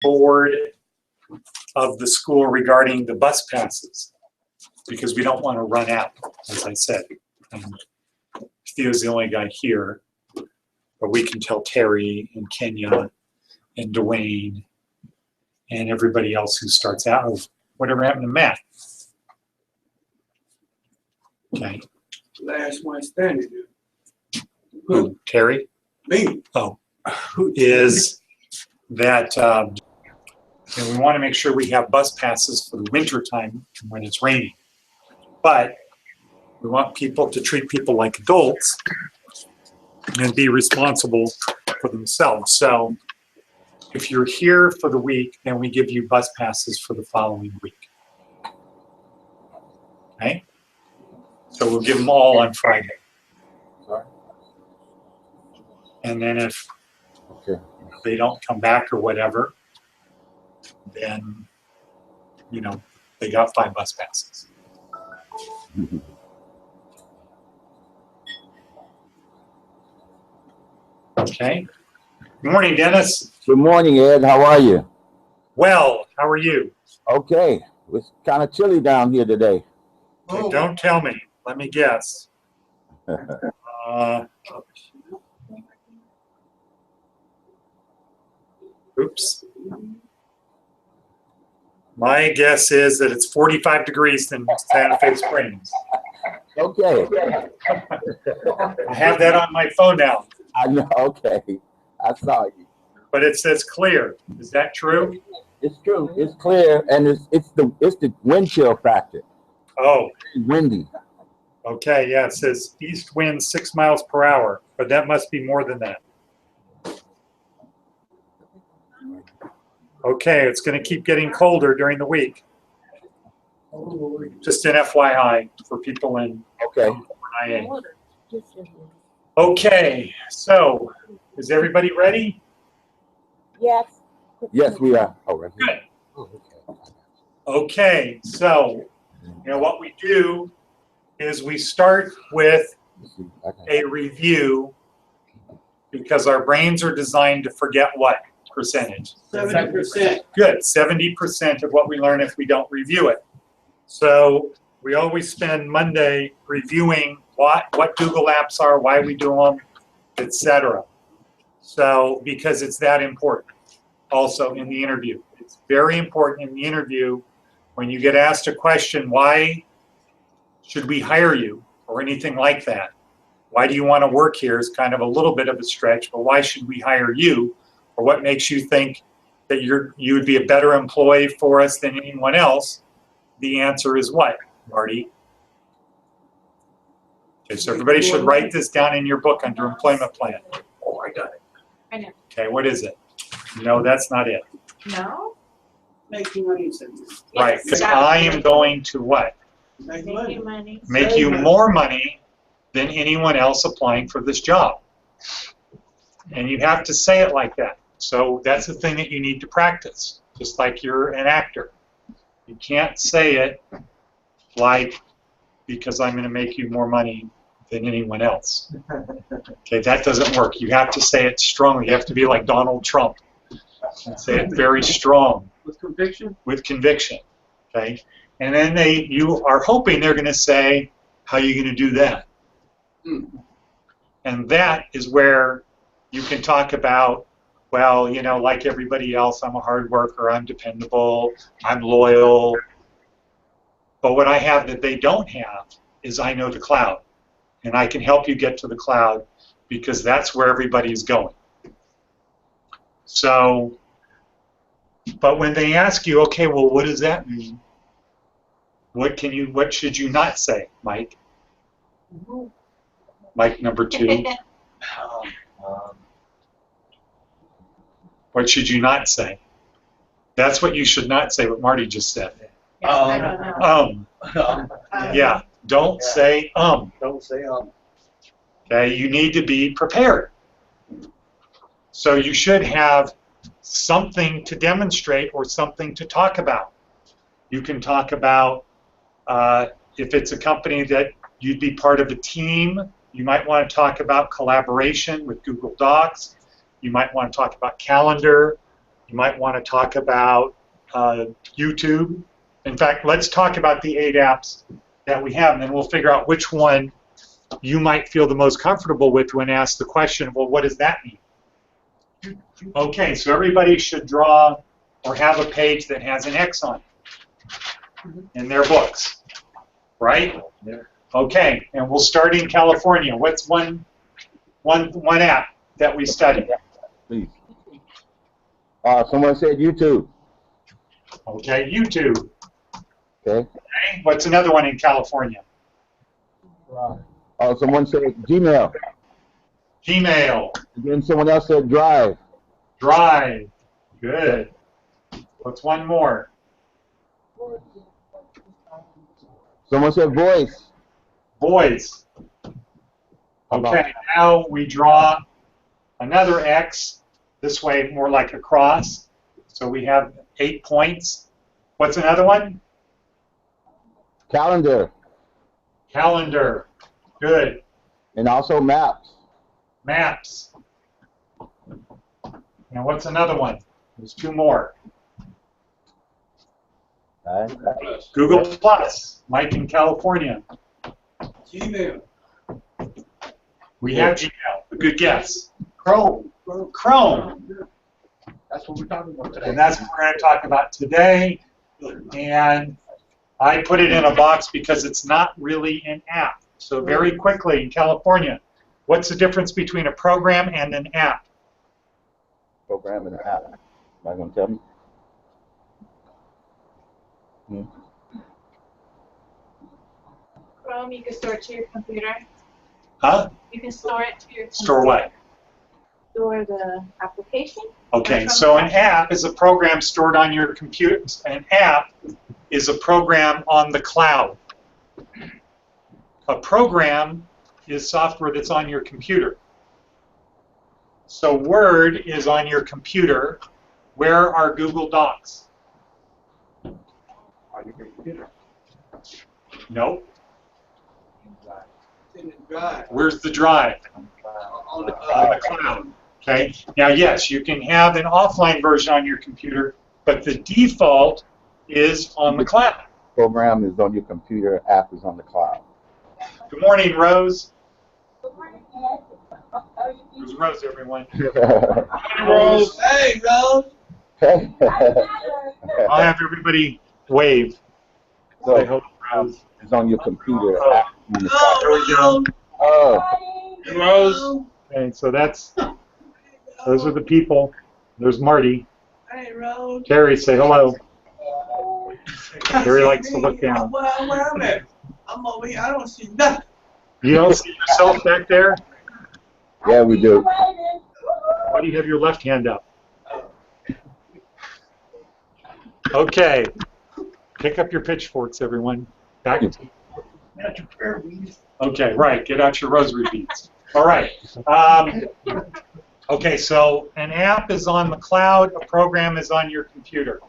board of the school regarding the bus passes, because we don't want to run out, as I said. Theo's the only guy here, but we can tell Terry and Kenya and Dwayne and everybody else who starts out. Oh, whatever happened to Matt? Okay. Last one standing. Who? Terry? Me. Oh, is that and we want to make sure we have bus passes for the winter time when it's raining. But we want people to treat people like adults and be responsible for themselves. So if you're here for the week, then we give you bus passes for the following week. Okay? So we'll give them all on Friday. And then if they don't come back or whatever, then, you know, they got 5 bus passes. Okay. Good morning, Dennis. Good morning, Ed. How are you? Well, how are you? Okay. It's kind of chilly down here today. Okay, don't tell me. Let me guess. Oops. My guess is that it's 45 degrees in Santa Fe Springs. Okay. I have that on my phone now. I know. Okay. I saw you. But it says clear. Is that true? It's true. It's clear, and it's the wind chill factor. Oh. It's windy. Okay. Yeah. It says east wind 6 miles per hour, but that must be more than that. Okay, it's going to keep getting colder during the week. Just an FYI for people in IA. Okay, so is everybody ready? Yes. Yes, we are. Oh, right. Good. Okay, so you know what we do is we start with a review because our brains are designed to forget what percentage? 70%. Good, 70% of what we learn if we don't review it. So we always spend Monday reviewing what Google apps are, why we do them, etc. So because it's that important also in the interview. It's very important in the interview when you get asked a question, why should we hire you or anything like that? Why do you want to work here is kind of a little bit of a stretch, but why should we hire you? Or what makes you think that you would be a better employee for us than anyone else? The answer is what, Marty? Okay, so everybody should write this down in your book under employment plan. Oh, I got it. I know. Okay, what is it? No, that's not it. No? Making money. Right, because I am going to what? Make Make you money. money. Make you more money than anyone else applying for this job. And you have to say it like that. So that's the thing that you need to practice, just like you're an actor. You can't say it like, because I'm going to make you more money than anyone else. Okay, that doesn't work. You have to say it strongly. You have to be like Donald Trump and say it very strong. With conviction? With conviction. Okay, and then you are hoping they're going to say, how are you going to do that? And that is where you can talk about, well, you know, like everybody else, I'm a hard worker, I'm dependable, I'm loyal. But what I have that they don't have is I know the cloud. And I can help you get to the cloud because that's where everybody's going. So, but when they ask you, okay, well, what does that mean? What should you not say, Mike? Mike number 2. What should you not say? That's what you should not say, what Marty just said. I don't know. Yeah, don't say Don't say Okay, you need to be prepared. So you should have something to demonstrate or something to talk about. You can talk about if it's a company that you'd be part of a team, you might want to talk about collaboration with Google Docs. You might want to talk about calendar. You might want to talk about YouTube. In fact, let's talk about the 8 apps that we have, and then we'll figure out which one you might feel the most comfortable with when asked the question, well, what does that mean? Okay, so everybody should draw or have a page that has an X on it in their books, right? Yeah. Okay, and we'll start in California. What's one app that we study? Please. Someone said YouTube. Okay, YouTube. Okay. Okay, what's another one in California? Someone said Gmail. Gmail. Again, someone else said Drive. Drive. Good. What's one more? Someone said Voice. Voice. Okay, now we draw another X, this way more like a cross. So we have 8 points. What's another one? Calendar. Calendar. Good. And also Maps. Maps. And what's another one? There's 2 more. Google Plus. Mike in California. Gmail. We have Gmail. A good guess. Chrome. Chrome. That's what we're talking about today. And that's what we're going to talk about today. And I put it in a box because it's not really an app. So very quickly, in California, what's the difference between a program and an app? Program and app. Am I going to tell me? Chrome, you can store it to your computer. Huh? You can store it to your computer. Store what? Store the application. Okay, so an app is a program stored on your computer. An app is a program on the cloud. A program is software that's on your computer. So Word is on your computer. Where are Google Docs? On your computer. Nope. It's in the drive. Where's the drive? On the On the cloud. Okay. Now, yes, you can have an offline version on your computer, but the default is on the cloud. Program is on your computer, app is on the cloud. Good morning, Rose. Where's Rose, everyone? Rose. Hey, Rose. I'll have everybody wave. Say hello, Rose. It's on your computer, Oh. app is on the cloud. There we go. Oh, Rose. Okay, so those are the people. There's Marty. Hey, Rose. Terry, say hello. Terry likes to look down. Where I'm at? I'm over here. I don't see nothing. You don't see yourself back there? yeah, we do. Why do you have your left hand up? Okay. Pick up your pitchforks, everyone. Back to That's your prayer beads. Okay, right. Get out your rosary beads. All right. Okay, so an app is on the cloud. A program is on your computer.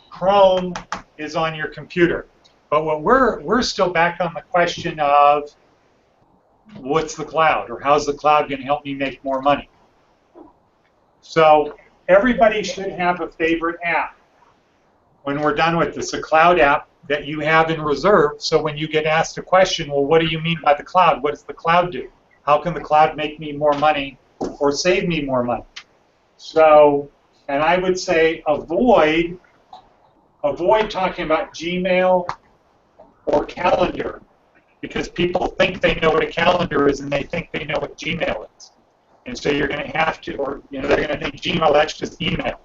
Chrome is on your computer. But what we're still back on the question of what's the cloud, or how's the cloud going to help me make more money? So everybody should have a favorite app. When we're done with this, a cloud app that you have in reserve, so when you get asked a question, well, what do you mean by the cloud? What does the cloud do? How can the cloud make me more money or save me more money? So, and I would say avoid talking about Gmail or calendar, because people think they know what a calendar is and they think they know what Gmail is. And so you're going to have to, or they're going to think Gmail, that's just email.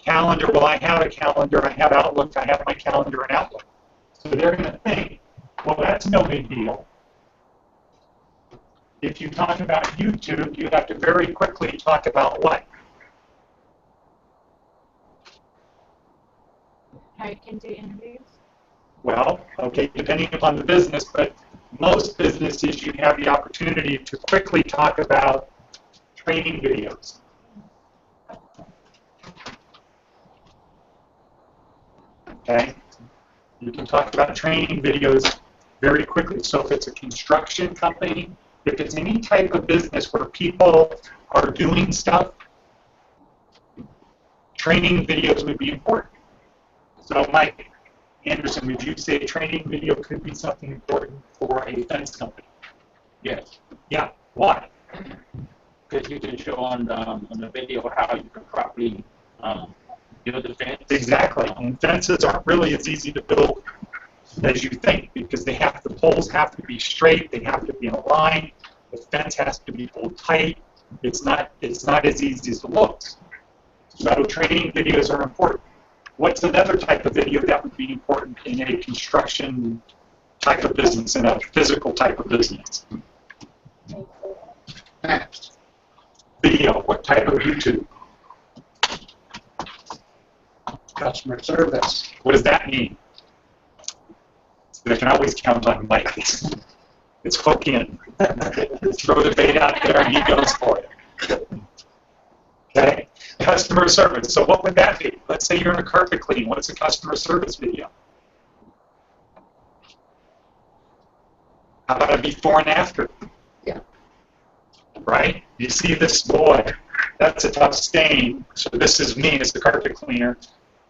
Calendar, well, I have a calendar, I have Outlook, I have my calendar in Outlook. So they're going to think, well, that's no big deal. If you talk about YouTube, you have to very quickly talk about what? How you can do interviews. Well, okay, depending upon the business, but most businesses you have the opportunity to quickly talk about training videos. Okay? You can talk about training videos very quickly. So if it's a construction company, if it's any type of business where people are doing stuff, training videos would be important. So, Mike Anderson, would you say training video could be something important for a fence company? Yes, Yeah. Why? because you can show on the video how you can properly build the fence. Exactly. And fences aren't really as easy to build as you think because the poles have to be straight, they have to be in a line, the fence has to be pulled tight. It's not as easy as it looks. So training videos are important. What's another type of video that would be important in a construction type of business, in a physical type of business? Maps. Video, what type of YouTube? Customer service. What does that mean? So they can always count on Mike. It's hook in. Throw the bait out there and he goes for it. Okay? Customer service. So what would that be? Let's say you're in a carpet clean. What's a customer service video? How about a before and after? Yeah. Right? You see this boy, that's a tough stain. So this is me as the carpet cleaner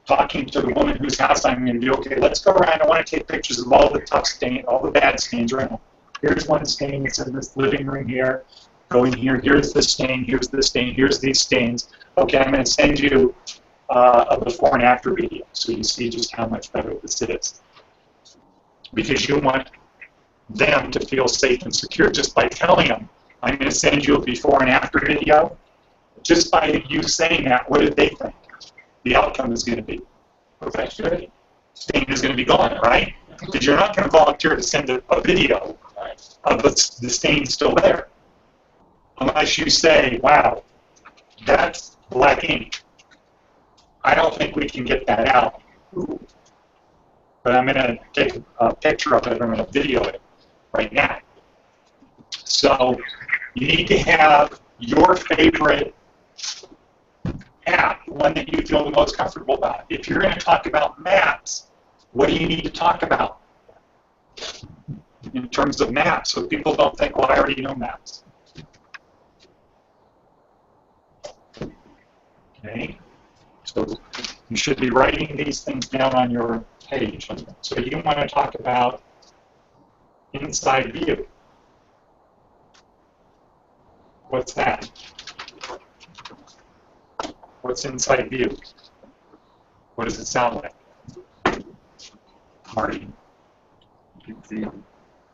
talking to the woman whose house I'm going to do. Okay, let's go around. I want to take pictures of all the tough stains, all the bad stains right now. Here's one stain. It's in this living room here. Go in here. Here's the stain. Here's the stain. Here's these stains. Okay, I'm going to send you a before and after video so you see just how much better this is. Because you want them to feel safe and secure just by telling them, I'm going to send you a before and after video. Just by you saying that, what did they think the outcome is going to be? Perfection. Stain is going to be gone, right? Because you're not going to volunteer to send a video of the stain still there. Unless you say, wow, that's black ink. I don't think we can get that out. But I'm going to take a picture of it. I'm going to video it right now. So you need to have your favorite app, one that you feel the most comfortable about. If you're going to talk about maps, what do you need to talk about in terms of maps so people don't think, well, I already know maps. Okay, so you should be writing these things down on your page. So you want to talk about inside view. What's that? What's inside view? What does it sound like? Marty? You can see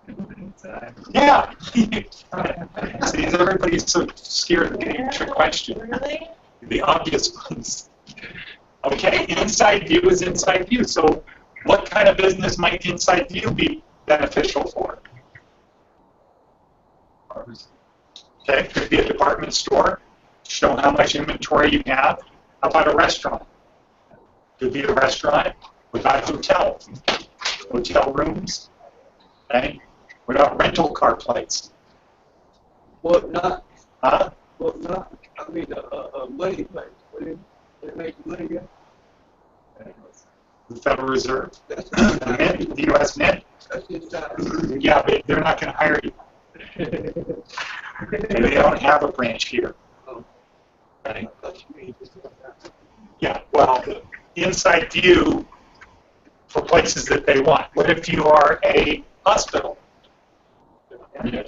inside. Yeah! See, everybody's so scared of getting a trick question. Really? The obvious ones. Okay, inside view is inside view. So what kind of business might inside view be beneficial for? Okay, could be a department store, show how much inventory you have. How about a restaurant? Could be a restaurant. What about hotels? Hotel rooms. Okay. What about rental car plates? What not? Huh? What not? I mean, money place. What do they make money at? The Federal Reserve. That's The Mint, the U.S. Mint. That's inside. Yeah, but they're not going to hire you. And they don't have a branch here. Right? Yeah, well, inside view for places that they want. What if you are a hospital?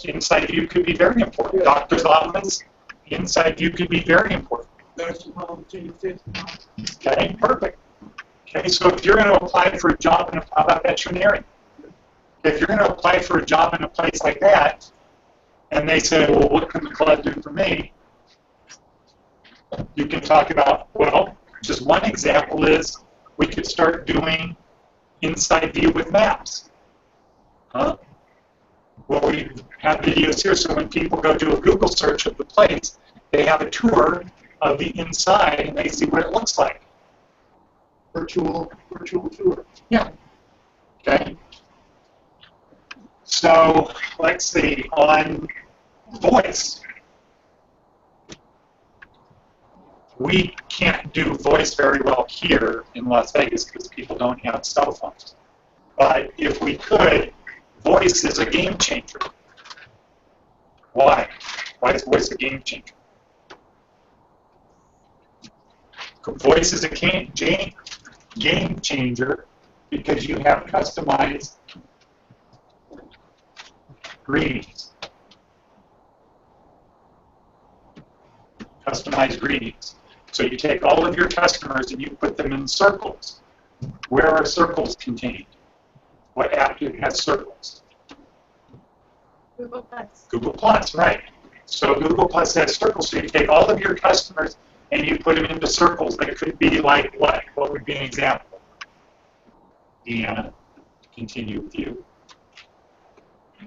Inside view could be very important. Doctor's office, inside view could be very important. Nursing home, GC. Okay, perfect. Okay, so if you're going to apply for a job in how about veterinarian? If you're going to apply for a job in a place like that, and they say, well, what can the club do for me? You can talk about, well, just one example is we could start doing inside view with maps. Huh? Well, we have videos here, so when people go do a Google search of the place, they have a tour of the inside and they see what it looks like. Virtual tour. Yeah. Okay. So let's see, on voice. We can't do voice very well here in Las Vegas because people don't have cell phones. But if we could, voice is a game changer. Why? Why is voice a game changer? Voice is a game changer because you have customized greetings. Customized greetings. So you take all of your customers and you put them in circles. Where are circles contained? What app has circles? Google Plus. Google Plus, right. So Google Plus has circles. So you take all of your customers and you put them into circles that could be like what? What would be an example? Deanna, continue with you.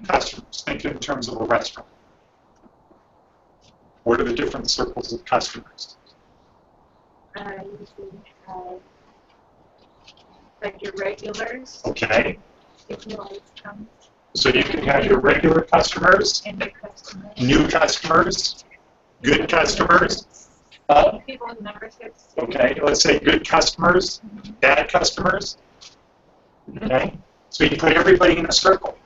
Customers. Think in terms of a restaurant. What are the different circles of customers? Usually have like your regulars. Okay. If you always come. So you can have your regular customers, And your customers. new customers, good customers. People with memberships. Okay, let's say good customers, bad customers. Okay, so you put everybody in a circle.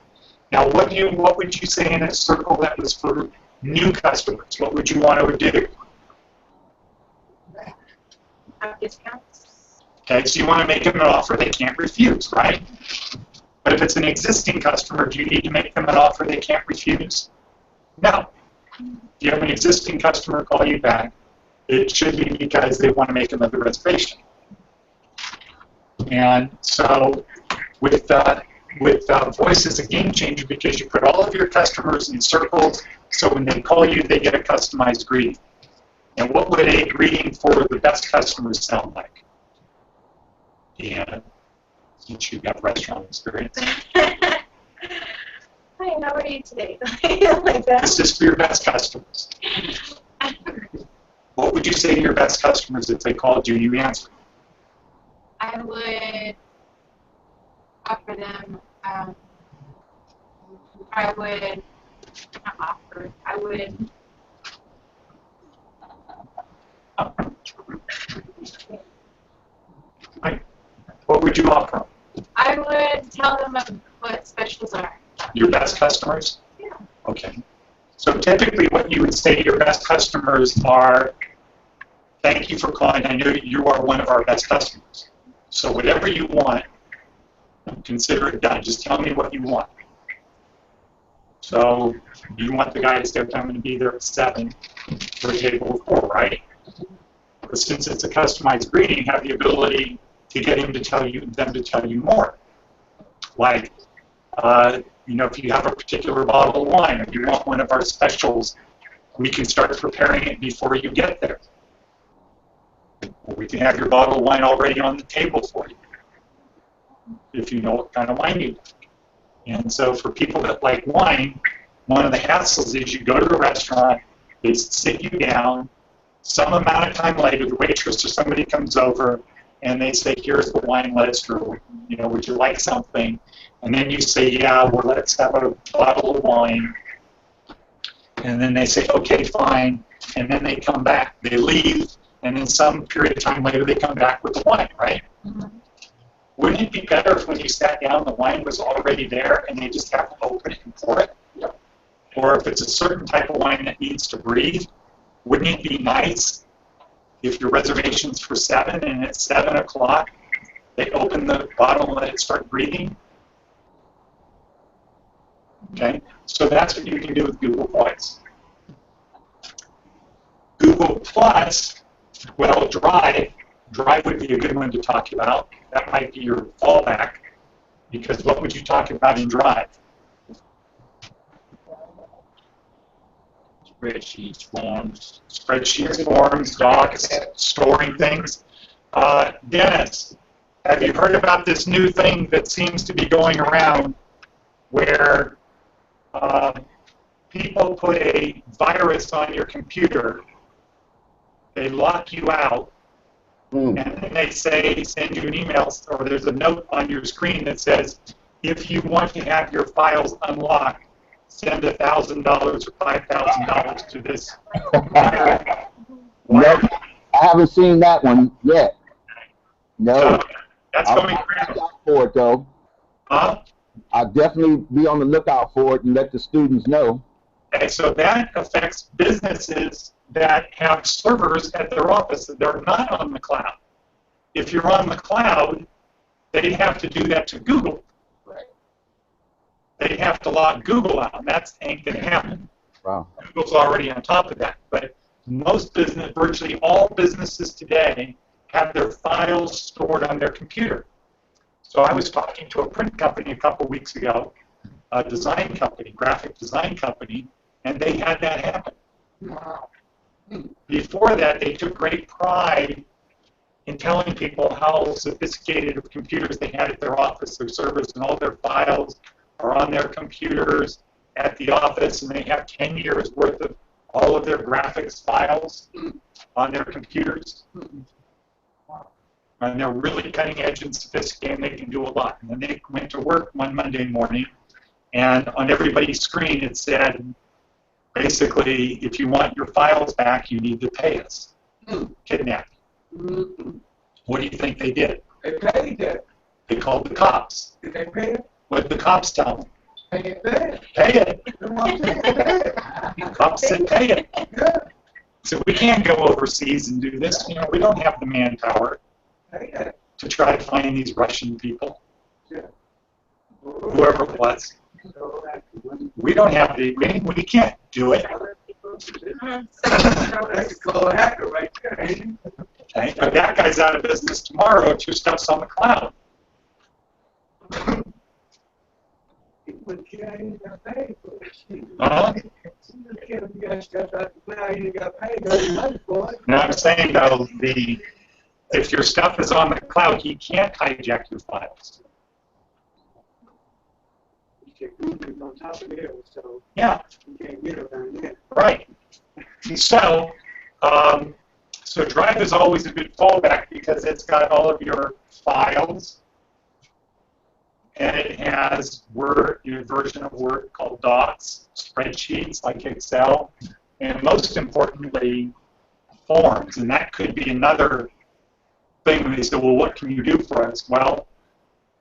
Now, what would you say in a circle that was for new customers? What would you want to do? Have discounts. Okay, so you want to make them an offer they can't refuse, right? But if it's an existing customer, do you need to make them an offer they can't refuse? No. If you have an existing customer call you back, it should be because they want to make another reservation. And so with voice is a game changer because you put all of your customers in circles, so when they call you, they get a customized greeting. And what would a greeting for the best customers sound like? Yeah, since you've got restaurant experience. Hi, how are you today? Like that. This is for your best customers. What would you say to your best customers if they called you and you answered? I would offer them, I would What would you offer them? I would tell them what specials are. Your best customers? Yeah. Okay. So typically what you would say to your best customers are, thank you for calling. I know you are one of our best customers. So whatever you want, consider it done. Just tell me what you want. So you want the guy to say, I'm going to be there at 7 for a table of 4, right? But since it's a customized greeting, you have the ability to get them to tell you more. Like, if you have a particular bottle of wine or you want one of our specials, we can start preparing it before you get there. Or we can have your bottle of wine already on the table for you, if you know what kind of wine you like. And so for people that like wine, one of the hassles is you go to the restaurant, they sit you down, some amount of time later, the waitress or somebody comes over, and they say, here's the wine list, or, would you like something? And then you say, yeah, well, let's have a bottle of wine. And then they say, okay, fine. And then they come back, they leave, and then some period of time later, they come back with the wine, right? Mm-hmm. Wouldn't it be better if when you sat down, the wine was already there, and they just have to open it and pour it? Or if it's a certain type of wine that needs to breathe, wouldn't it be nice if your reservation's for 7 and at 7 o'clock they open the bottle and let it start breathing? Okay, so that's what you can do with Google Voice. Google Plus, well, Drive would be a good one to talk about. That might be your fallback, because what would you talk about in Drive? Spreadsheets, forms, docs, storing things. Dennis, have you heard about this new thing that seems to be going around where people put a virus on your computer, they lock you out, and then they say, send you an email, or there's a note on your screen that says, if you want to have your files unlocked, send $1,000 or $5,000 to this. No, I haven't seen that one yet. No. That's I'll going be on the around. lookout for it, though. Huh? I'll definitely be on the lookout for it and let the students know. And so that affects businesses that have servers at their office that are not on the cloud. If you're on the cloud, they have to do that to Google. Right. They have to log Google out, and that ain't going to happen. Wow. Google's already on top of that. But most business, virtually all businesses today, have their files stored on their computer. So I was talking to a print company a couple weeks ago, a design company, graphic design company, and they had that happen. Wow. Before that, they took great pride in telling people how sophisticated of computers they had at their office. Their servers and all their files are on their computers at the office, and they have 10 years worth of all of their graphics files on their computers. And they're really cutting edge and sophisticated, and they can do a lot. And then they went to work one Monday morning, and on everybody's screen it said, basically, if you want your files back, you need to pay us. Kidnap. What do you think they did? They paid it. They called the cops. Did they pay it? What did the cops tell them? Pay it back. Pay it. They want to pay it back. The cops said pay it. Yeah. So we can't go overseas and do this. You know, we don't have the manpower Pay it. to try to find these Russian people, Yeah. whoever it was. So, We don't have the, we can't do it. that's a cold hacker right there. Okay? But that guy's out of business tomorrow if your stuff's on the cloud. People can't get paid for it. Uh-huh. You got stuff out the cloud, you got paid, got money for it. Now I'm saying though, if your stuff is on the cloud, he can't hijack your files. You can Google it on top of it, so Yeah, you can't get around that. right. So, so Drive is always a good fallback because it's got all of your files, and it has Word, your version of Word called Docs, spreadsheets like Excel, and most importantly, forms. And that could be another thing when they say, well, what can you do for us? Well,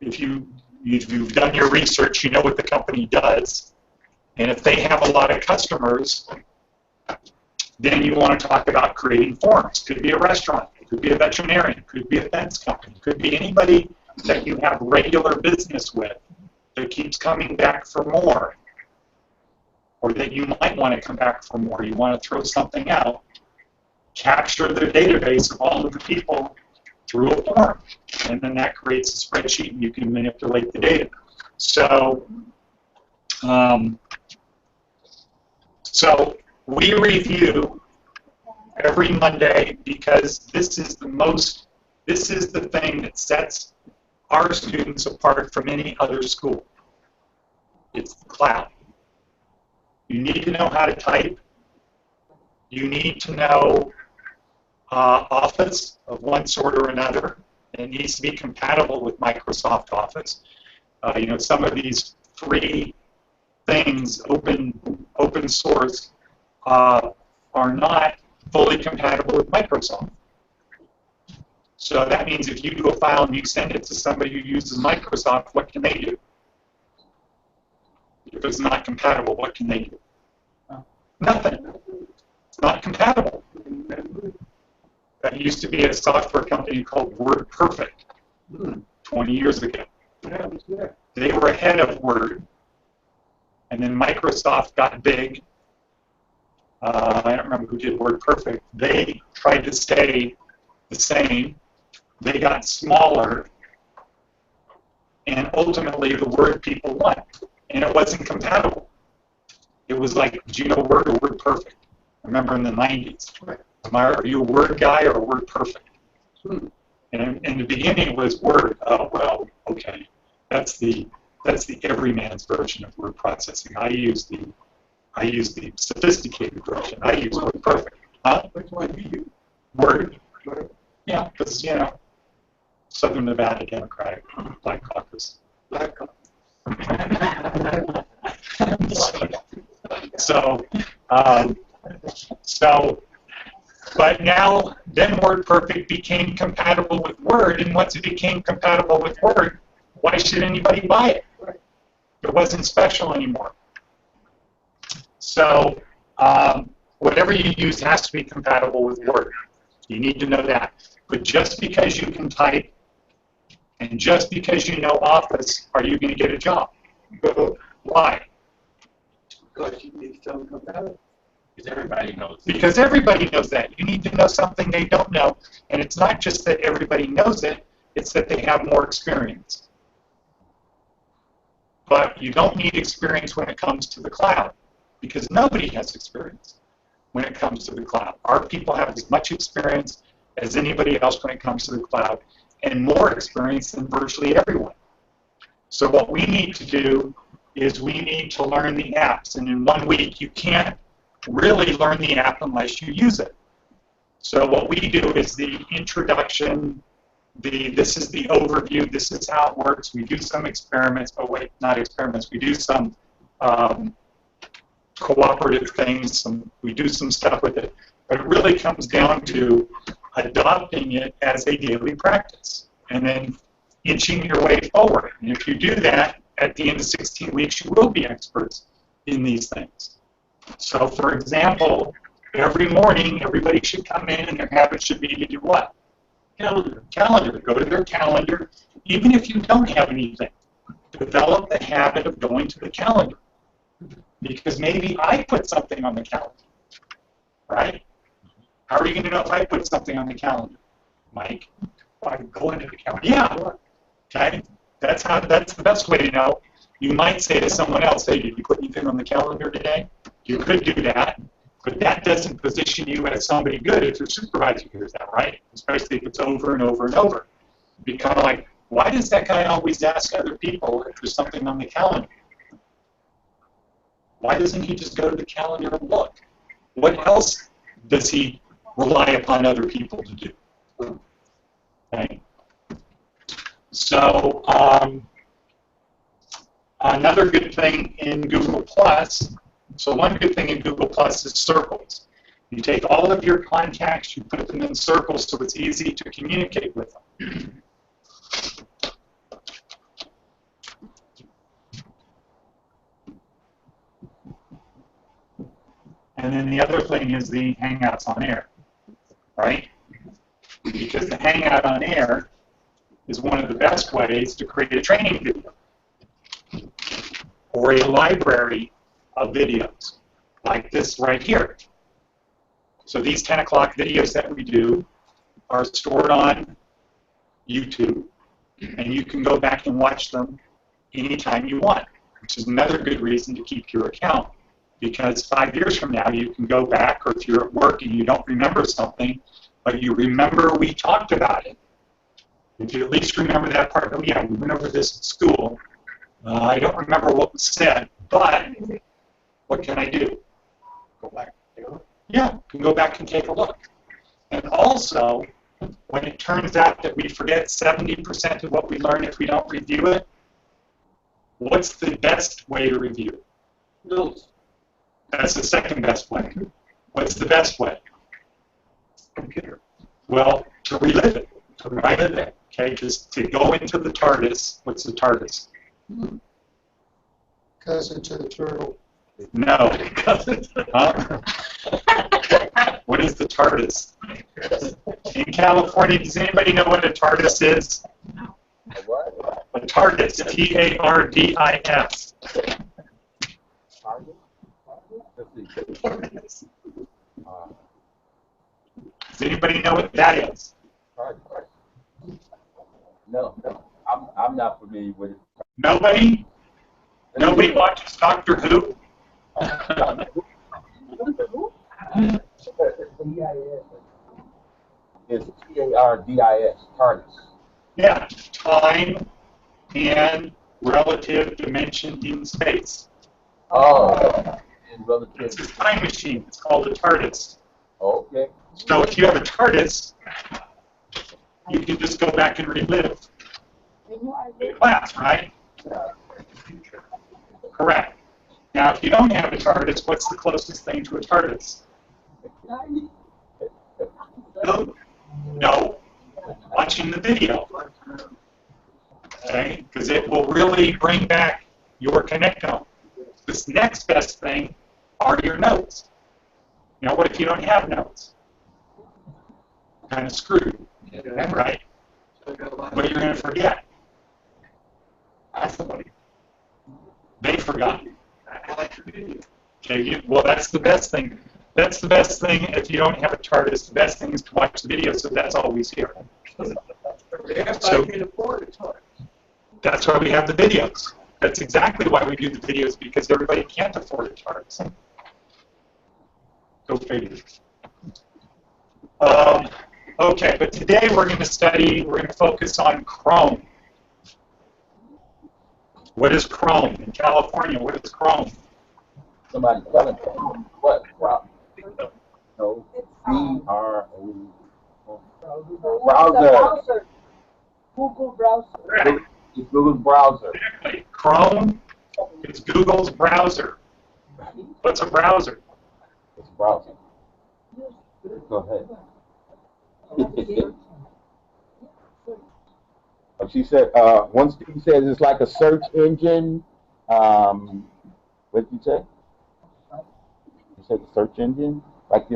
if you've done your research, you know what the company does. And if they have a lot of customers, then you want to talk about creating forms. Could be a restaurant, could be a veterinarian, could be a fence company, could be anybody that you have regular business with that keeps coming back for more, or that you might want to come back for more. You want to throw something out, capture the database of all of the people through a form, and then that creates a spreadsheet and you can manipulate the data. So, so we review every Monday because this is the thing that sets our students apart from any other school. It's the cloud. You need to know how to type. You need to know Office of one sort or another. It needs to be compatible with Microsoft Office. You know, some of these free things, open source, are not fully compatible with Microsoft. So that means if you do a file and you send it to somebody who uses Microsoft, what can they do? If it's not compatible, what can they do? Nothing. It's not compatible. That used to be a software company called WordPerfect 20 years ago. They were ahead of Word. And then Microsoft got big. I don't remember who did WordPerfect. They tried to stay the same. They got smaller. And ultimately, the Word people won. And it wasn't compatible. It was like, do you know Word or WordPerfect? I remember in the 90s. Are you a Word guy or a WordPerfect? And in the beginning it was Word. Oh, well, okay. That's the everyman's version of word processing. I use the sophisticated version. I use WordPerfect. Huh? Which one do you? Word. Yeah, because, you know, Southern Nevada Democratic Black Caucus. Black Caucus. But now, then WordPerfect became compatible with Word, and once it became compatible with Word, why should anybody buy it? It wasn't special anymore. So whatever you use has to be compatible with Word. You need to know that. But just because you can type and just because you know Office, are you going to get a job? Why? Because you need something compatible. Because everybody knows. Because everybody knows that. You need to know something they don't know. And it's not just that everybody knows it, it's that they have more experience. But you don't need experience when it comes to the cloud, because nobody has experience when it comes to the cloud. Our people have as much experience as anybody else when it comes to the cloud, and more experience than virtually everyone. So what we need to do is we need to learn the apps, and in 1 week you can't really learn the app unless you use it. So what we do is the introduction, this is the overview, this is how it works. We do some experiments, oh wait, not experiments, we do some cooperative things, we do some stuff with it. But it really comes down to adopting it as a daily practice and then inching your way forward. And if you do that, at the end of 16 weeks, you will be experts in these things. So for example, every morning, everybody should come in and their habit should be to do what? Calendar. Go to their calendar. Even if you don't have anything, develop the habit of going to the calendar. Because maybe I put something on the calendar, right? How are you going to know if I put something on the calendar, Mike? Well, I go into the calendar. Yeah. Okay. That's the best way to know. You might say to someone else, hey, did you put anything on the calendar today? You could do that, but that doesn't position you as somebody good if your supervisor hears that, right? Especially if it's over and over and over. It'd be kind of like, why does that guy always ask other people if there's something on the calendar? Why doesn't he just go to the calendar and look? What else does he rely upon other people to do? Okay. So another good thing in Google Plus, so one good thing in Google Plus is circles. You take all of your contacts, you put them in circles so it's easy to communicate with them. And then the other thing is the Hangouts on Air, right? Because the Hangout on Air is one of the best ways to create a training video or a library of videos like this right here. So these 10 o'clock videos that we do are stored on YouTube, and you can go back and watch them anytime you want, which is another good reason to keep your account. Because 5 years from now, you can go back, or if you're at work and you don't remember something, but you remember we talked about it. If you at least remember that part, oh yeah, we went over this at school. I don't remember what was said, but what can I do? Go back and take a look. Yeah, you can go back and take a look. And also, when it turns out that we forget 70% of what we learn if we don't review it, what's the best way to review it? Notes. That's the second best way. What's the best way? Computer. Well, to relive it, to relive it. Okay, just to go into the TARDIS. What's the TARDIS? Cousin to the turtle. No. Huh? What is the TARDIS? In California, does anybody know what a TARDIS is? What? A TARDIS, T-A-R-D-I-S. Let's see. Does anybody know what that is? No, I'm not familiar with it. Nobody? Nobody watches Doctor Who? It's T-A-R-D-I-S, TARDIS. Yeah, time and relative dimension in space. Oh, in relative. It's a time machine. It's called a TARDIS. Okay. So if you have a TARDIS, you can just go back and relive the class, right? Correct. Now, if you don't have a TARDIS, what's the closest thing to a TARDIS? No. Watching the video. Okay? Because it will really bring back your connectome. This next best thing are your notes. You know, what if you don't have notes? Kind of screwed, right? What you're going to forget? Ask somebody. They forgot. Okay, well, that's the best thing. That's the best thing if you don't have a chart. It's the best thing is to watch the video, so that's always here. So that's why we have the videos. That's exactly why we do the videos, because everybody can't afford the charts. Go figure. Okay, but today we're going to focus on Chrome. What is Chrome? In California, what is Chrome? Somebody tell it. What? Wow. No. B-R-O. Browser. Google browser. Correct. It's Google's browser. Exactly. Chrome is Google's browser. What's a browser? It's browser. Go ahead. She said, one student says it's like a search engine. What did you say? You said the search engine? Like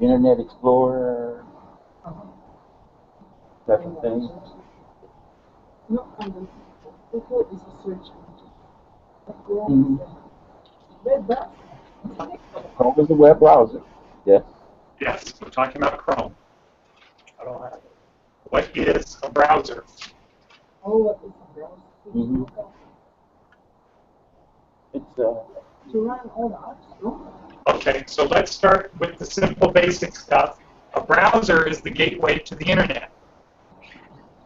Internet Explorer? Type of thing? No, Google is a search engine. Web browser. Chrome is a web browser. Yes. Yes, we're talking about Chrome. I don't have it. What is a browser? Oh, what is a browser? Mm-hmm. It's To run all the apps. No? Okay, so let's start with the simple basic stuff. A browser is the gateway to the internet.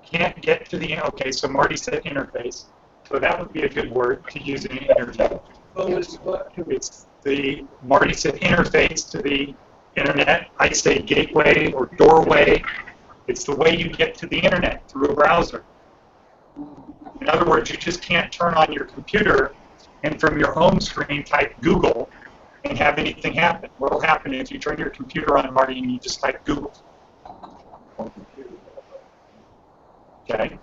Can't get to the, okay, so Marty said interface. So that would be a good word to use in the internet. It's the, Marty said interface to the internet. I say gateway or doorway. It's the way you get to the internet through a browser. In other words, you just can't turn on your computer and from your home screen type Google and have anything happen. What will happen if you turn your computer on, Marty, and you just type Google? Okay?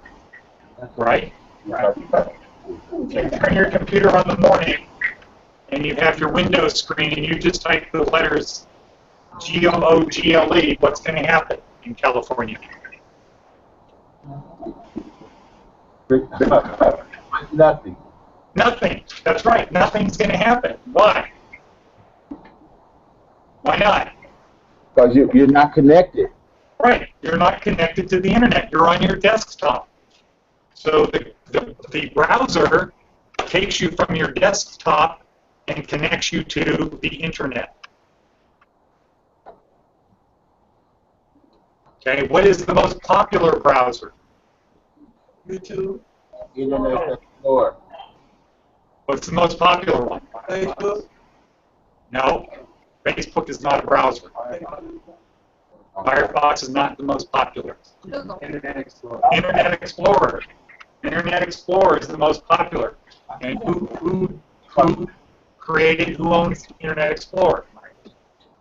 Right? You turn your computer on in the morning and you have your Windows screen and you just type the letters Google, what's going to happen in California? nothing. Nothing. That's right. Nothing's going to happen. Why? Why not? Because you're not connected. Right. You're not connected to the internet. You're on your desktop. So the browser takes you from your desktop and connects you to the internet. Okay, what is the most popular browser? YouTube, Internet Explorer. What's the most popular one? Facebook. No, Facebook is not a browser. Firefox is not the most popular. Google. Internet Explorer. Internet Explorer. Internet Explorer is the most popular. And who created, who owns Internet Explorer?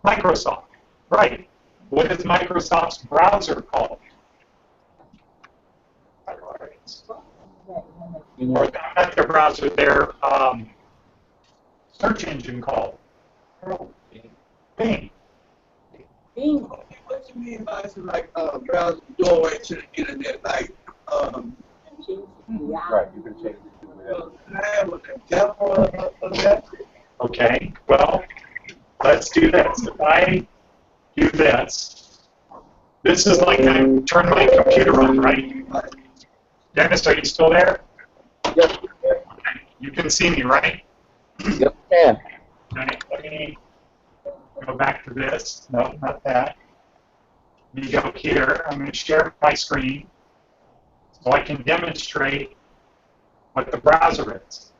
Microsoft. Right. What is Microsoft's browser called? Or not their browser, their search engine called? Bing. Bing. What you mean by it's like browser doorway to the internet? Like, Right, you can change it to whatever. can I have an example of that? Okay, well, let's do this. If I do this, this is like I turn my computer on, right? Dennis, are you still there? Yes, Okay, you can see me, right? yes, can. Okay, let me go back to this. No, not that. Let me go here. I'm going to share my screen so I can demonstrate what the browser is.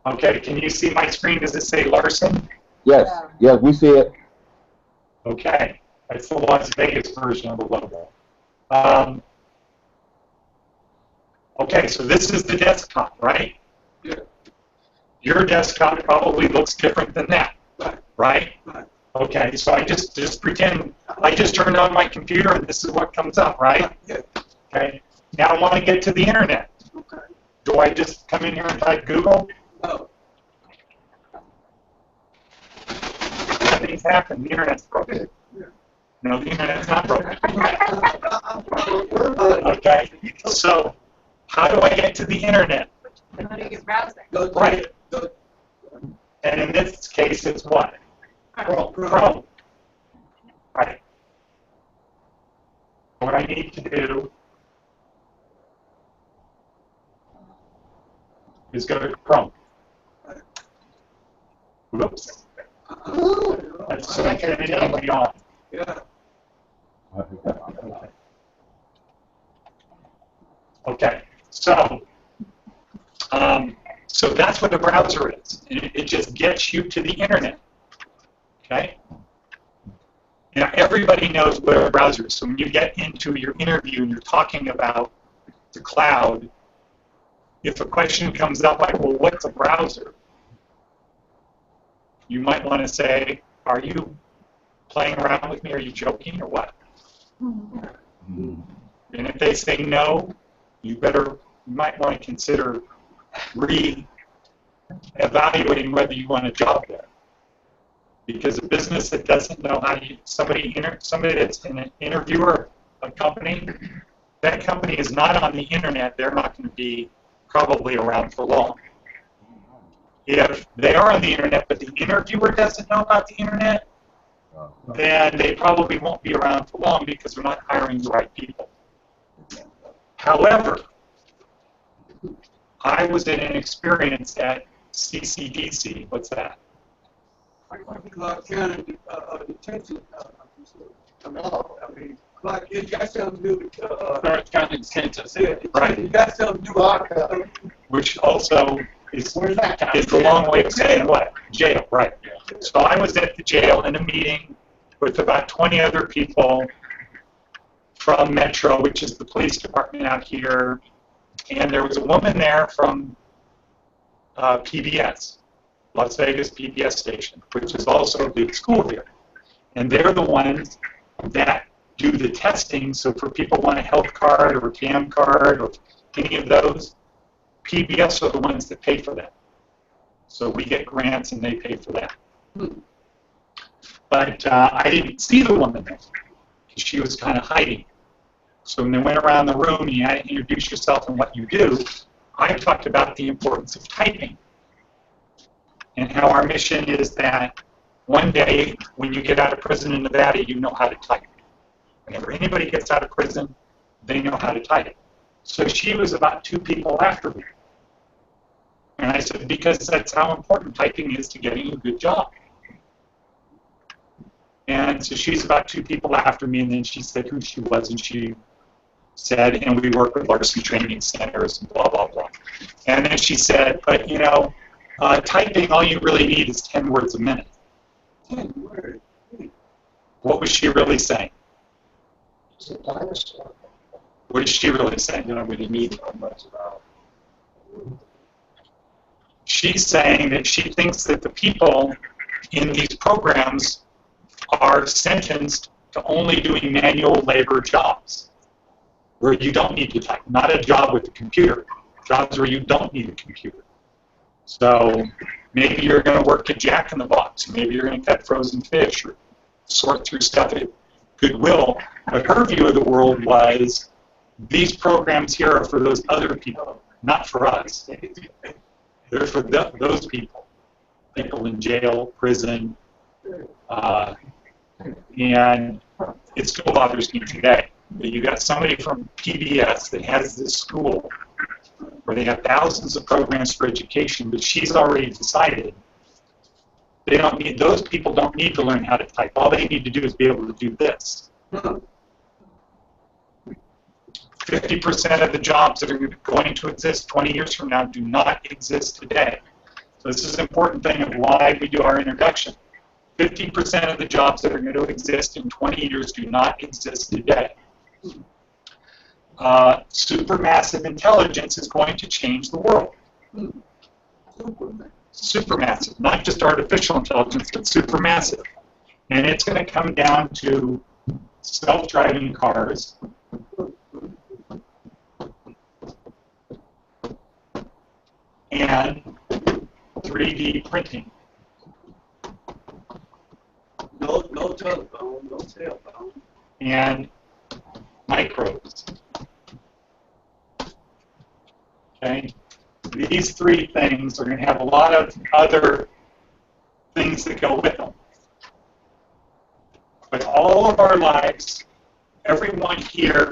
Okay, can you see my screen? Does it say Larson? Yes, yes, we see it. Okay, that's the Las Vegas version of the logo. Okay, so this is the desktop, right? Yeah. Your desktop probably looks different than that, right? Okay, so I just pretend I just turned on my computer and this is what comes up, right? Yeah. Okay, now I want to get to the internet. Okay. Do I just come in here and type Google? No. bad things happen. The internet's broken. No, the internet's not broken. Okay, so how do I get to the internet? How do you browse it? Right. And in this case, it's what? Chrome. Right. What I need to do is go to Chrome. Whoops. Let's see Infinity and Beyond. Yeah. Okay, so that's what a browser is. It just gets you to the internet. Okay. Now everybody knows what a browser is. So when you get into your interview and you're talking about the cloud, if a question comes up like, "Well, what's a browser?" you might want to say, "Are you playing around with me? Are you joking, or what?" And if they say no, you might want to consider re-evaluating whether you want a job there. Because a business that doesn't know how to somebody that's an interviewer, a company, that company is not on the internet, they're not going to be probably around for long. If they are on the internet, but the interviewer doesn't know about the internet, then they probably won't be around for long because they're not hiring the right people. However, I was in an experience at CCDC. What's that? Clark County detention. Clark, it got something to do with Clark County Detention. Right. It got something to do with Which also is where's that? a long way of saying what? Jail, right. So I was at the jail in a meeting with about 20 other people from Metro, which is the police department out here, and there was a woman there from PBS, Las Vegas PBS station, which is also a big school here. And they're the ones that do the testing, so for people who want a health card or a TAM card or any of those, PBS are the ones that pay for that. So we get grants and they pay for that. But I didn't see the woman there because she was kind of hiding. So when they went around the room and you had to introduce yourself and what you do, I talked about the importance of typing and how our mission is that one day when you get out of prison in Nevada, you know how to type. Whenever anybody gets out of prison, they know how to type. So she was about 2 people after me. And I said, because that's how important typing is to getting a good job. And so she's about 2 people after me, and then she said who she was, and she said, and we work with Larson training centers and blah, blah, blah. And then she said, but you know, typing, all you really need is 10 words a minute. 10 words. What was she really saying? What is she really saying? You don't really need much about. She's saying that she thinks that the people in these programs are sentenced to only doing manual labor jobs where you don't need to type, not a job with a computer, jobs where you don't need a computer. So maybe you're going to work at Jack in the Box, maybe you're going to cut frozen fish or sort through stuff at Goodwill. But her view of the world was these programs here are for those other people, not for us. They're for those people in jail, prison, and it still bothers me today that you got somebody from PBS that has this school where they have thousands of programs for education, but she's already decided they don't need, those people don't need to learn how to type. All they need to do is be able to do this. 50% of the jobs that are going to exist 20 years from now do not exist today. So this is an important thing of why we do our introduction. 50% of the jobs that are going to exist in 20 years do not exist today. Supermassive intelligence is going to change the world. Supermassive, not just artificial intelligence, but supermassive. And it's going to come down to self-driving cars, and 3D printing. telephone, no cell phone. and microbes. Okay? These three things are going to have a lot of other things that go with them. But all of our lives, everyone here,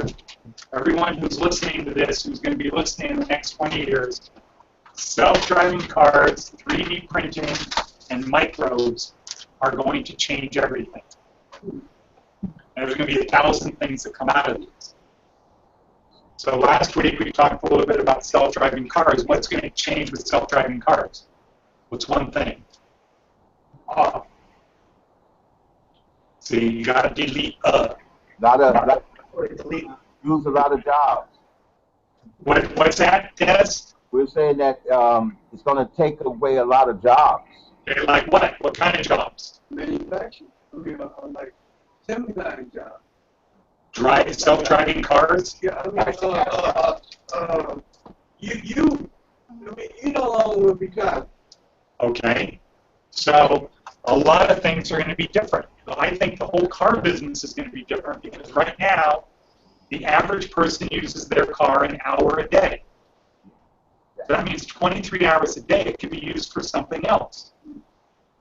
everyone who's listening to this, who's going to be listening in the next 20 years, self-driving cars, 3D printing, and microbes are going to change everything. And there's going to be 1,000 things that come out of these. So last week we talked a little bit about self-driving cars. What's going to change with self-driving cars? What's one thing? See, you got to delete Lose a lot of jobs. What's that, Dennis? We're saying that it's going to take away a lot of jobs. Okay, like what? What kind of jobs? Manufacturing. I mean, like 79 jobs. Self-driving cars? Yeah, I mean, you no longer will be driving. Okay. So a lot of things are going to be different. I think the whole car business is going to be different because right now, the average person uses their car an hour a day. So that means 23 hours a day it can be used for something else.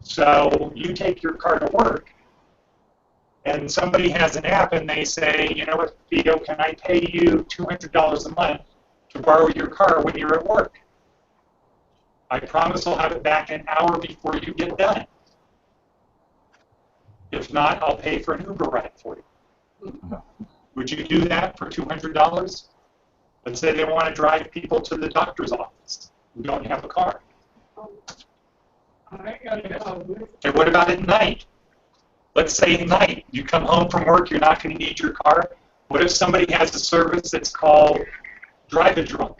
So you take your car to work, and somebody has an app, and they say, you know what, Theo, can I pay you $200 a month to borrow your car when you're at work? I promise I'll have it back an hour before you get done. If not, I'll pay for an Uber ride for you. Would you do that for $200? Let's say they want to drive people to the doctor's office who don't have a car. Okay, what about at night? Let's say at night, you come home from work, you're not going to need your car. What if somebody has a service that's called Drive a Drunk?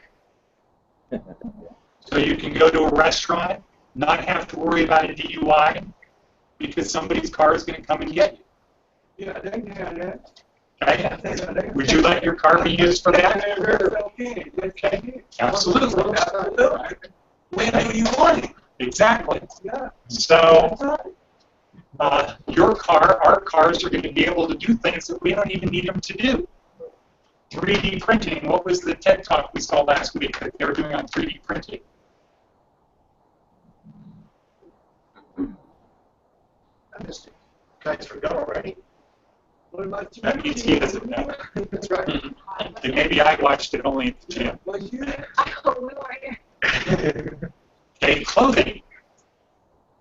So you can go to a restaurant, not have to worry about a DUI, because somebody's car is going to come and get you. Yeah, they can have that. Okay? Would you let your car be used for that? Okay. Absolutely. When do you want it? Exactly. Yeah. So our cars are going to be able to do things that we don't even need them to do. 3D printing. What was the TED Talk we saw last week that they were doing on 3D printing? I missed it. Guys forgot already. What about you? That means he doesn't know. That's right. And maybe I watched it only at the gym. Was you? Oh, we weren't here. Okay, clothing.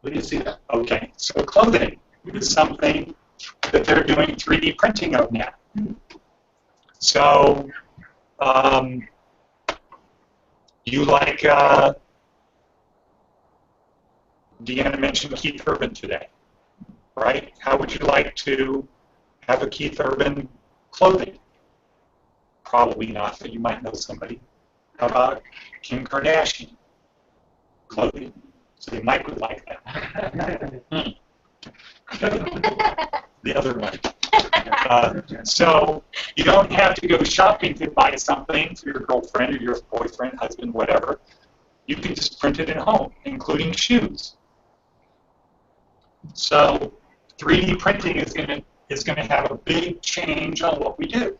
We didn't see that. Okay, so clothing is something that they're doing 3D printing of now. So, you like, Deanna mentioned Keith Urban today, right? How would you like to have a Keith Urban clothing? Probably not, but you might know somebody. How about Kim Kardashian clothing? So Mike would like that. The other one. So you don't have to go shopping to buy something for your girlfriend or your boyfriend, husband, whatever. You can just print it at home, including shoes. So 3D printing is going to have a big change on what we do.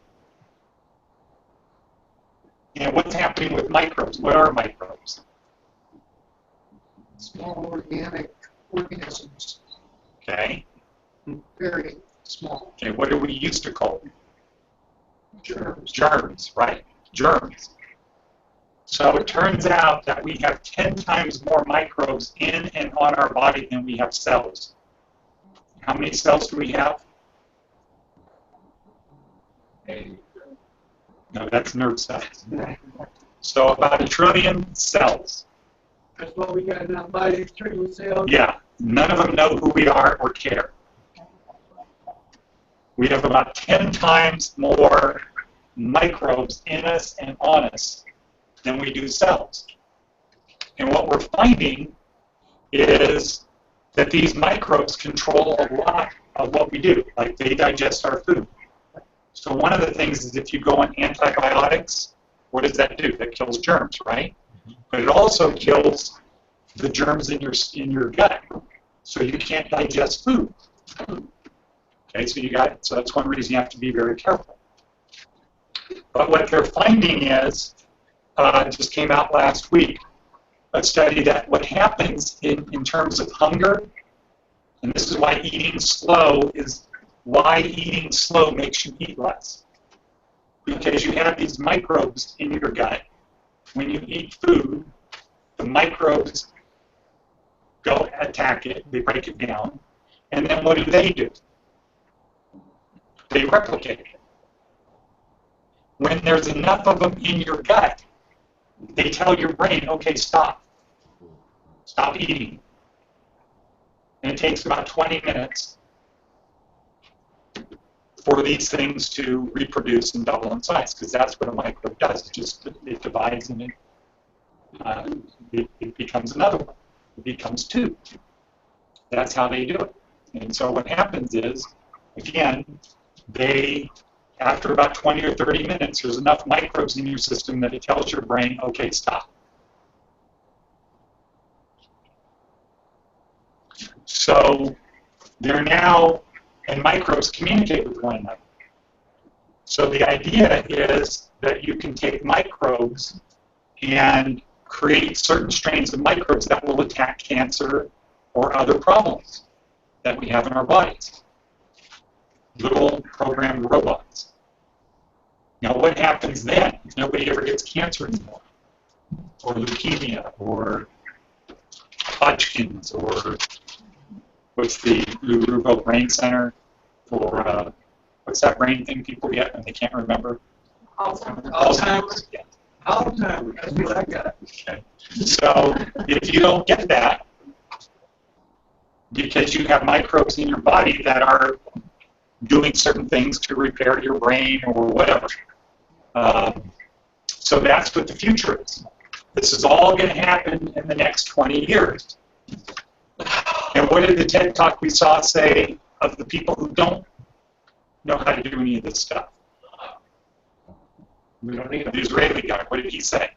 And what's happening with microbes? What are microbes? Small organic organisms, Okay. very small. Okay. What do we used to call them? Germs. Germs, right? Germs. So it turns out that we have 10 times more microbes in and on our body than we have cells. How many cells do we have? No, that's nerve cells. So about 1 trillion cells. That's what we got in our body, 3 cells. Yeah, none of them know who we are or care. We have about 10 times more microbes in us and on us than we do cells. And what we're finding is that these microbes control a lot of what we do, like they digest our food. So one of the things is if you go on antibiotics, what does that do? That kills germs, right? But it also kills the germs in your gut, so you can't digest food. Okay, so that's one reason you have to be very careful. But what they're finding is, just came out last week, a study that what happens in terms of hunger, and this is why eating slow makes you eat less. Because you have these microbes in your gut. When you eat food, the microbes go attack it, they break it down, and then what do? They replicate it. When there's enough of them in your gut, they tell your brain, okay, stop eating. And it takes about 20 minutes for these things to reproduce and double in size, because that's what a microbe does. It divides and it becomes another one. It becomes two. That's how they do it. And so what happens is, again, after about 20 or 30 minutes, there's enough microbes in your system that it tells your brain, okay, stop. So they're now, and microbes communicate with one another. So the idea is that you can take microbes and create certain strains of microbes that will attack cancer or other problems that we have in our bodies. Little programmed robots. Now what happens then? Nobody ever gets cancer anymore, or leukemia, or Hodgkin's, or what's the Lou Brain Center for, what's that brain thing people get and they can't remember? Alzheimer's. Yeah. Alzheimer's. That's what I got. Okay. So if you don't get that, because you have microbes in your body that are doing certain things to repair your brain or whatever. So that's what the future is. This is all going to happen in the next 20 years. And what did the TED Talk we saw say of the people who don't know how to do any of this stuff? We don't need the Israeli guy. What did he say?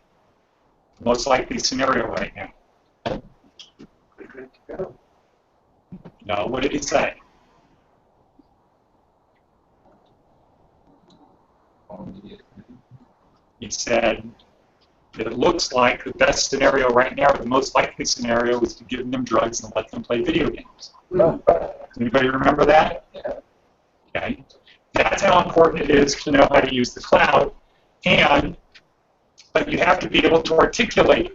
Most likely scenario right now. No, what did he say? He said that it looks like the best scenario right now, or the most likely scenario, is to give them drugs and let them play video games. Anybody remember that? Okay. That's how important it is to know how to use the cloud, but you have to be able to articulate it.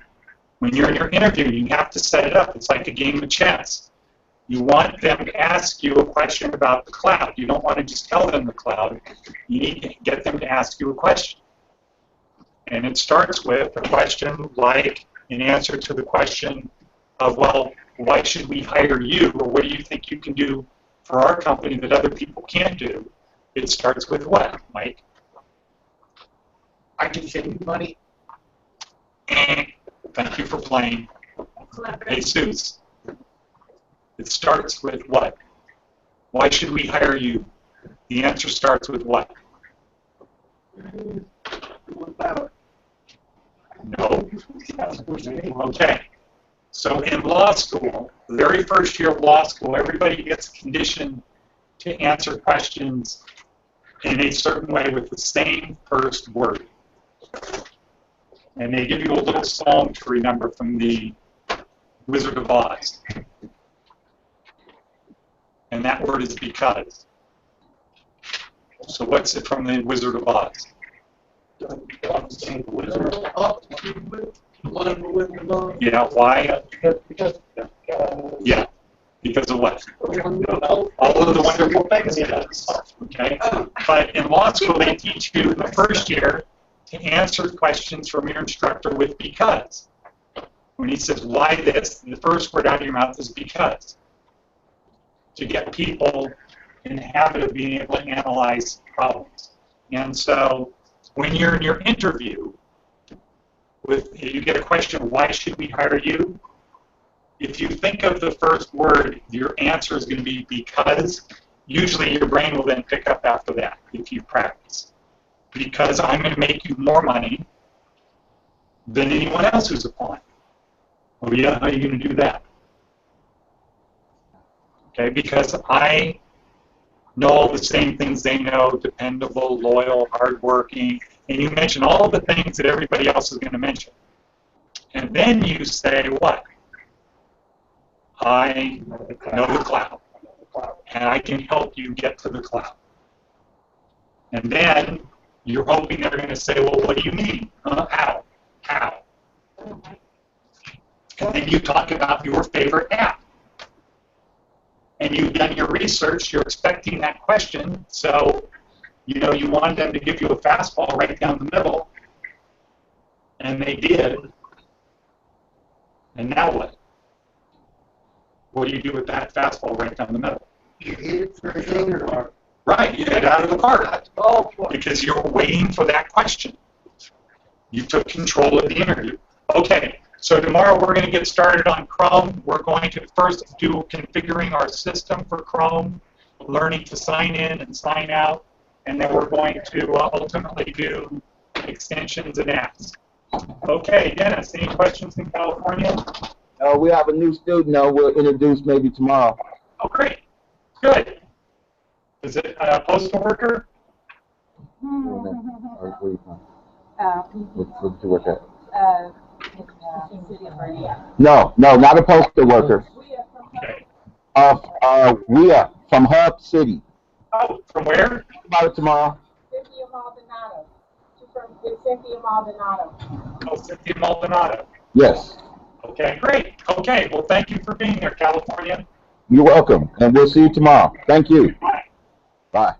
When you're in your interview, you have to set it up. It's like a game of chess. You want them to ask you a question about the cloud. You don't want to just tell them the cloud. You need to get them to ask you a question. And it starts with a question like, in answer to the question of, well, why should we hire you? Or what do you think you can do for our company that other people can't do? It starts with what, Mike? I can save you money. Thank you for playing. Jesus. It starts with what? Why should we hire you? The answer starts with what? No. Okay. So in law school, the very first year of law school, everybody gets conditioned to answer questions in a certain way with the same first word. And they give you a little song to remember from the Wizard of Oz. And that word is because. So what's it from the Wizard of Oz? Yeah, why? Yeah, because of what? All of the wonderful things he does. Okay? But in law school, they teach you the first year to answer questions from your instructor with because. When he says, why this, the first word out of your mouth is because. To get people in the habit of being able to analyze problems. And so when you're in your interview, you get a question, why should we hire you? If you think of the first word, your answer is going to be because. Usually your brain will then pick up after that if you practice. Because I'm going to make you more money than anyone else who's applying. Oh yeah, how are you going to do that? Okay, because know all the same things they know, dependable, loyal, hardworking, and you mention all the things that everybody else is going to mention. And then you say what? I know the cloud, and I can help you get to the cloud. And then you're hoping they're going to say, well, what do you mean? How? How? And then you talk about your favorite app. And you've done your research, you're expecting that question, so you know you wanted them to give you a fastball right down the middle, and they did. And now what? What do you do with that fastball right down the middle? You hit it for a finger. Right, you hit it out of the park. Because you're waiting for that question. You took control of the interview. Okay, so tomorrow we're going to get started on Chrome. We're going to first do configuring our system for Chrome, learning to sign in and sign out, and then we're going to ultimately do extensions and apps. Okay, Dennis, any questions in California? We have a new student we'll introduce maybe tomorrow. Oh, great. Good. Is it a postal worker? Where you from? Where you work at? No, not a postal worker. Okay. We are from Hub City. Oh, from where? About it tomorrow. Cynthia Maldonado. She's from Cynthia Maldonado. Oh, Cynthia Maldonado. Yes. Okay, great. Okay, well, thank you for being here, California. You're welcome, and we'll see you tomorrow. Thank you. Bye. Bye.